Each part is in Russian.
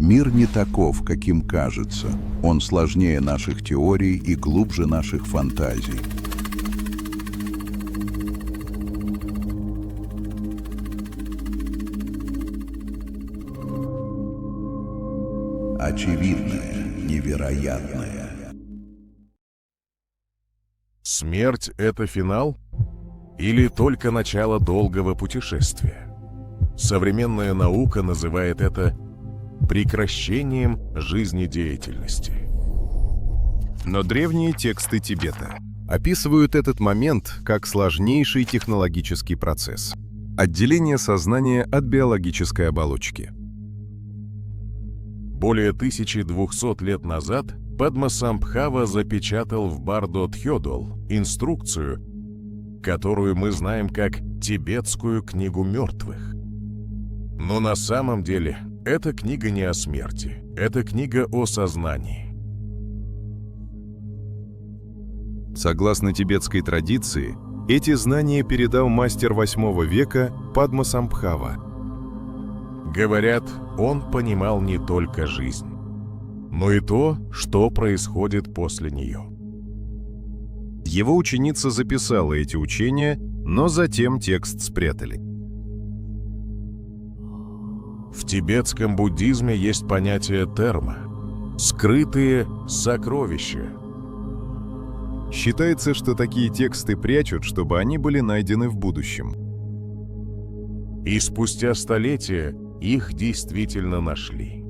Мир не таков, каким кажется. Он сложнее наших теорий и глубже наших фантазий. Очевидное, невероятное. Смерть — это финал? Или только начало долгого путешествия? Современная наука называет это прекращением жизнедеятельности. Но древние тексты Тибета описывают этот момент как сложнейший технологический процесс – отделение сознания от биологической оболочки. Более 1200 лет назад Падмасамбхава запечатал в Бардо-Тхёдол инструкцию, которую мы знаем как «Тибетскую книгу мертвых». Но на самом деле эта книга не о смерти, это книга о сознании. Согласно тибетской традиции, эти знания передал мастер VIII века Падмасамбхава. Говорят, он понимал не только жизнь, но и то, что происходит после нее. Его ученица записала эти учения, но затем текст спрятали. В тибетском буддизме есть понятие терма – скрытые сокровища. Считается, что такие тексты прячут, чтобы они были найдены в будущем. И спустя столетия их действительно нашли.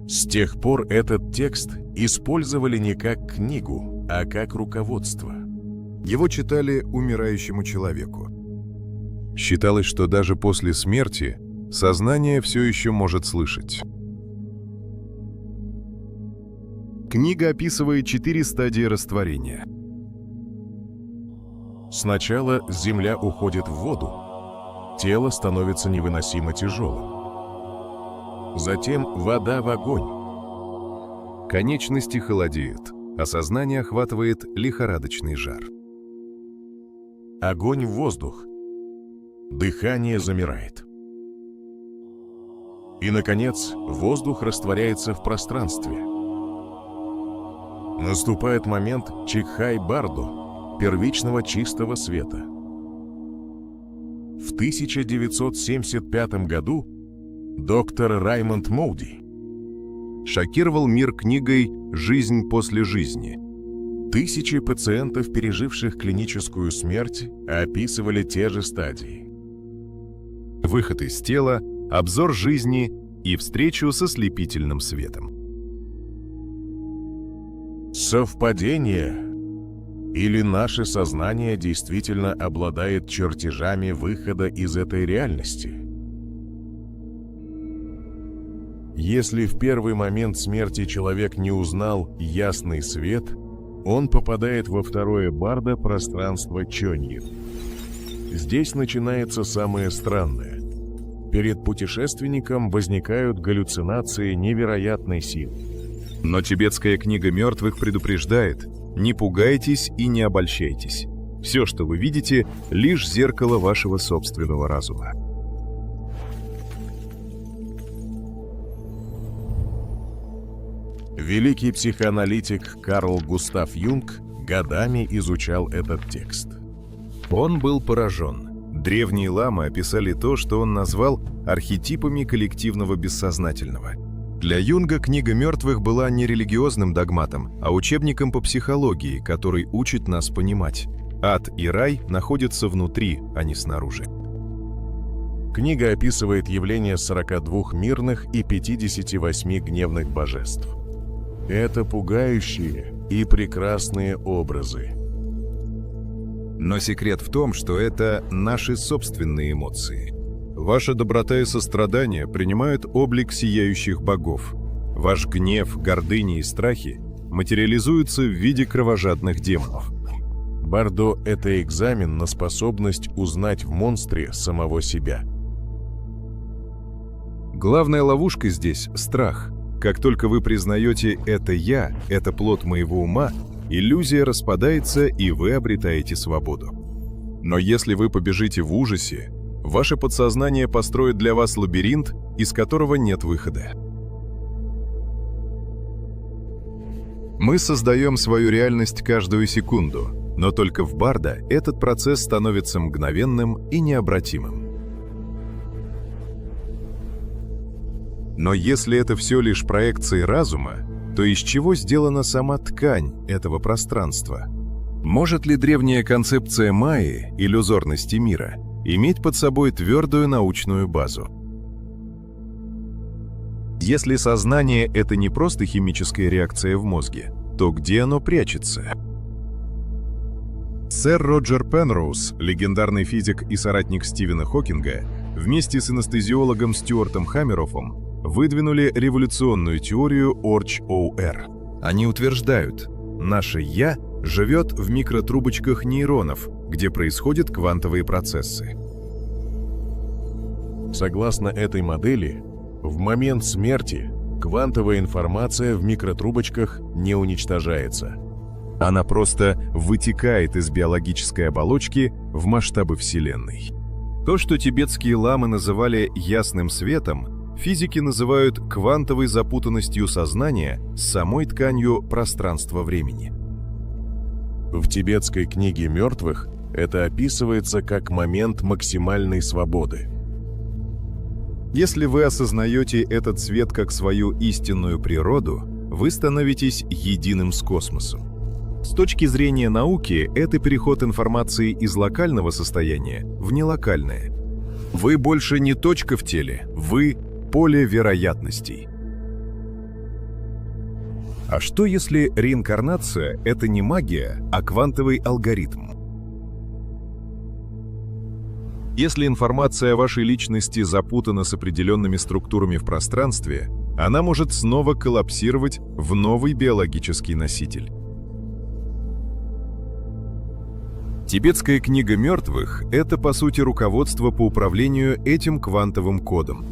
С тех пор этот текст использовали не как книгу, а как руководство. Его читали умирающему человеку. Считалось, что даже после смерти сознание все еще может слышать. Книга описывает 4 стадии растворения. Сначала земля уходит в воду, тело становится невыносимо тяжелым. Затем вода в огонь. Конечности холодеют, а сознание охватывает лихорадочный жар. Огонь в воздух. Дыхание замирает. И, наконец, воздух растворяется в пространстве. Наступает момент Чикхай-Бардо, первичного чистого света. В 1975 году доктор Раймонд Моуди шокировал мир книгой «Жизнь после жизни». Тысячи пациентов, переживших клиническую смерть, описывали те же стадии. Выход из тела, обзор жизни и встречу со слепительным светом. Совпадение? Или наше сознание действительно обладает чертежами выхода из этой реальности? Если в первый момент смерти человек не узнал ясный свет, он попадает во второе бардо пространство Чоньи. Здесь начинается самое странное. Перед путешественником возникают галлюцинации невероятной силы. Но тибетская книга мертвых предупреждает: не пугайтесь и не обольщайтесь. Все, что вы видите, лишь зеркало вашего собственного разума. Великий психоаналитик Карл Густав Юнг годами изучал этот текст. Он был поражен. Древние ламы описали то, что он назвал архетипами коллективного бессознательного. Для Юнга книга мертвых была не религиозным догматом, а учебником по психологии, который учит нас понимать: ад и рай находятся внутри, а не снаружи. Книга описывает явление 42 мирных и 58 гневных божеств. Это пугающие и прекрасные образы. Но секрет в том, что это наши собственные эмоции. Ваша доброта и сострадание принимают облик сияющих богов. Ваш гнев, гордыня и страхи материализуются в виде кровожадных демонов. Бардо — это экзамен на способность узнать в монстре самого себя. Главная ловушка здесь — страх. Как только вы признаете «это я», «это плод моего ума», иллюзия распадается, и вы обретаете свободу. Но если вы побежите в ужасе, ваше подсознание построит для вас лабиринт, из которого нет выхода. Мы создаем свою реальность каждую секунду, но только в Барда этот процесс становится мгновенным и необратимым. Но если это все лишь проекции разума, то из чего сделана сама ткань этого пространства? Может ли древняя концепция Майи, иллюзорности мира, иметь под собой твердую научную базу? Если сознание — это не просто химическая реакция в мозге, то где оно прячется? Сэр Роджер Пенроуз, легендарный физик и соратник Стивена Хокинга, вместе с анестезиологом Стюартом Хаммероффом выдвинули революционную теорию Орч-ОР. Они утверждают, наше «я» живет в микротрубочках нейронов, где происходят квантовые процессы. Согласно этой модели, в момент смерти квантовая информация в микротрубочках не уничтожается. Она просто вытекает из биологической оболочки в масштабы Вселенной. То, что тибетские ламы называли «ясным светом», физики называют квантовой запутанностью сознания с самой тканью пространства-времени. В тибетской книге мертвых это описывается как момент максимальной свободы. Если вы осознаете этот свет как свою истинную природу, вы становитесь единым с космосом. С точки зрения науки, это переход информации из локального состояния в нелокальное. Вы больше не точка в теле, вы поле вероятностей. А что если реинкарнация — это не магия, а квантовый алгоритм? Если информация о вашей личности запутана с определенными структурами в пространстве, она может снова коллапсировать в новый биологический носитель. Тибетская книга мертвых — это, по сути, руководство по управлению этим квантовым кодом.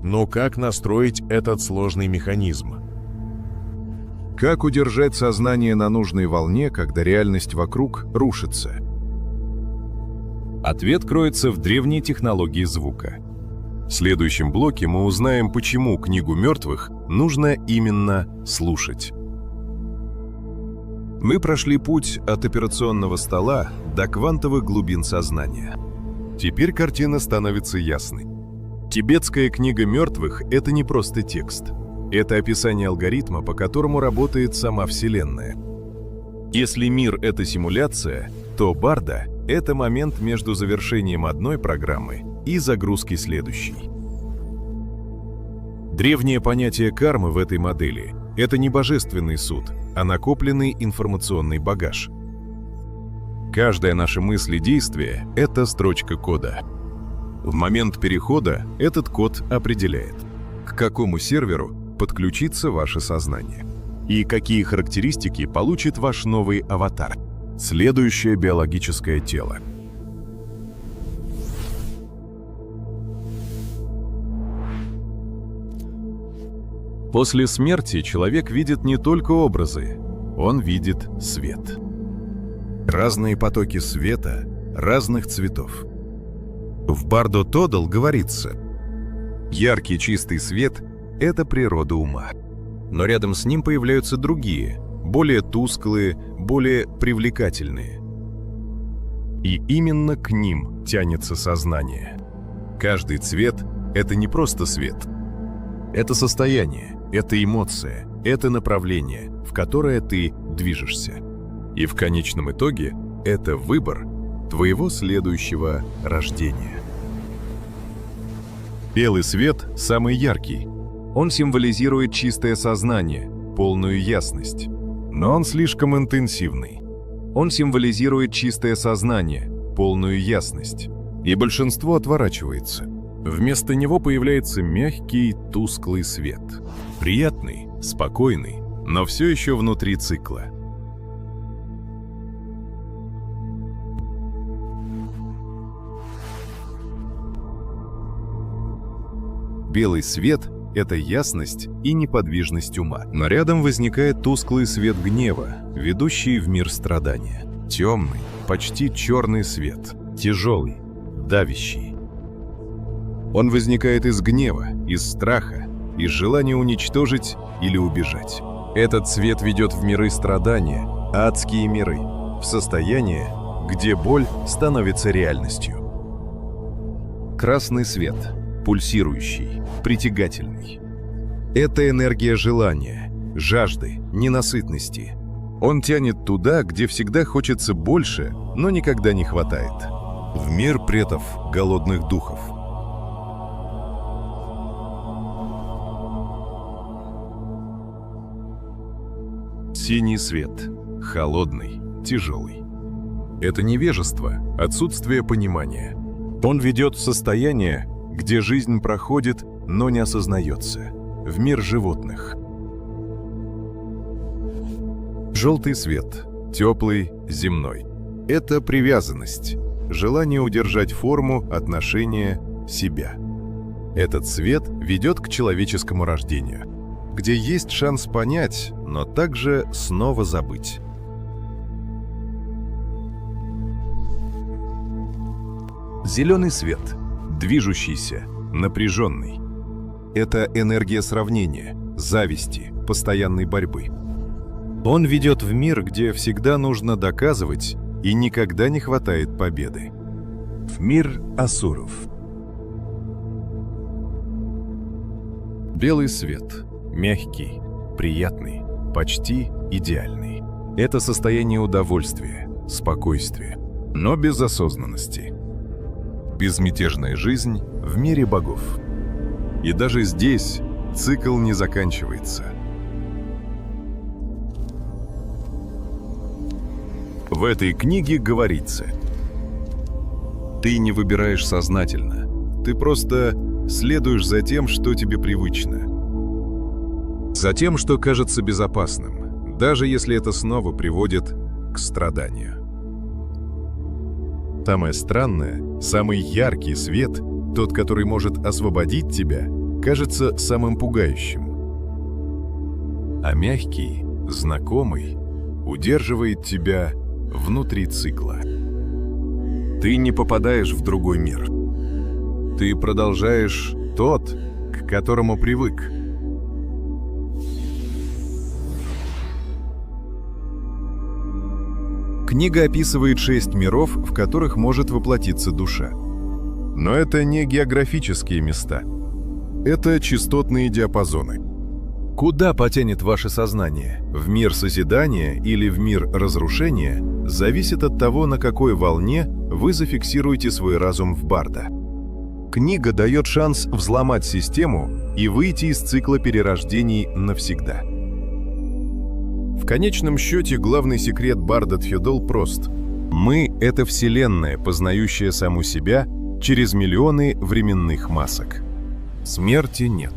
Но как настроить этот сложный механизм? Как удержать сознание на нужной волне, когда реальность вокруг рушится? Ответ кроется в древней технологии звука. В следующем блоке мы узнаем, почему книгу мертвых нужно именно слушать. Мы прошли путь от операционного стола до квантовых глубин сознания. Теперь картина становится ясной. Тибетская книга мертвых — это не просто текст. Это описание алгоритма, по которому работает сама Вселенная. Если мир — это симуляция, то Барда — это момент между завершением одной программы и загрузкой следующей. Древнее понятие кармы в этой модели — это не божественный суд, а накопленный информационный багаж. Каждая наша мысль и действие — это строчка кода. В момент перехода этот код определяет, к какому серверу подключится ваше сознание и какие характеристики получит ваш новый аватар, следующее биологическое тело. После смерти человек видит не только образы, он видит свет. Разные потоки света, разных цветов. В Бардо Тодл говорится: яркий чистый свет — это природа ума. Но рядом с ним появляются другие, более тусклые, более привлекательные. И именно к ним тянется сознание. Каждый цвет — это не просто свет. Это состояние, это эмоция, это направление, в которое ты движешься. И в конечном итоге это выбор твоего следующего рождения. Белый свет самый яркий. Он символизирует чистое сознание, полную ясность. Но он слишком интенсивный. Он символизирует чистое сознание, полную ясность. И большинство отворачивается. Вместо него появляется мягкий, тусклый свет. Приятный, спокойный, но все еще внутри цикла. Белый свет — это ясность и неподвижность ума. Но рядом возникает тусклый свет гнева, ведущий в мир страдания. Темный, почти черный свет, тяжелый, давящий. Он возникает из гнева, из страха, из желания уничтожить или убежать. Этот цвет ведет в миры страдания, адские миры, в состояние, где боль становится реальностью. Красный свет, пульсирующий, притягательный. Это энергия желания, жажды, ненасытности. Он тянет туда, где всегда хочется больше, но никогда не хватает. В мир предков голодных духов. Синий свет, холодный, тяжелый. Это невежество, отсутствие понимания. Он ведет в состояние, где жизнь проходит, но не осознается, в мир животных. Желтый свет, теплый, земной. Это привязанность, желание удержать форму, отношения, себя. Этот свет ведет к человеческому рождению, где есть шанс понять, но также снова забыть. Зеленый свет, движущийся, напряженный. Это энергия сравнения, зависти, постоянной борьбы. Он ведет в мир, где всегда нужно доказывать и никогда не хватает победы. В мир асуров. Белый свет, мягкий, приятный, почти идеальный. Это состояние удовольствия, спокойствия, но без осознанности. Безмятежная жизнь в мире богов. И даже здесь цикл не заканчивается. В этой книге говорится: ты не выбираешь сознательно, ты просто следуешь за тем, что тебе привычно. За тем, что кажется безопасным, даже если это снова приводит к страданию. Самое странное, самый яркий свет, тот, который может освободить тебя, кажется самым пугающим. А мягкий, знакомый, удерживает тебя внутри цикла. Ты не попадаешь в другой мир. Ты продолжаешь тот, к которому привык. Книга описывает 6 миров, в которых может воплотиться душа. Но это не географические места. Это частотные диапазоны. Куда потянет ваше сознание? В мир созидания или в мир разрушения? Зависит от того, на какой волне вы зафиксируете свой разум в Барда. Книга дает шанс взломать систему и выйти из цикла перерождений навсегда. В конечном счете, главный секрет Барда Тфёдол прост. Мы — это Вселенная, познающая саму себя через миллионы временных масок. Смерти нет.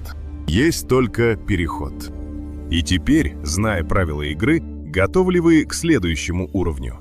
Есть только переход. И теперь, зная правила игры, готовы ли вы к следующему уровню?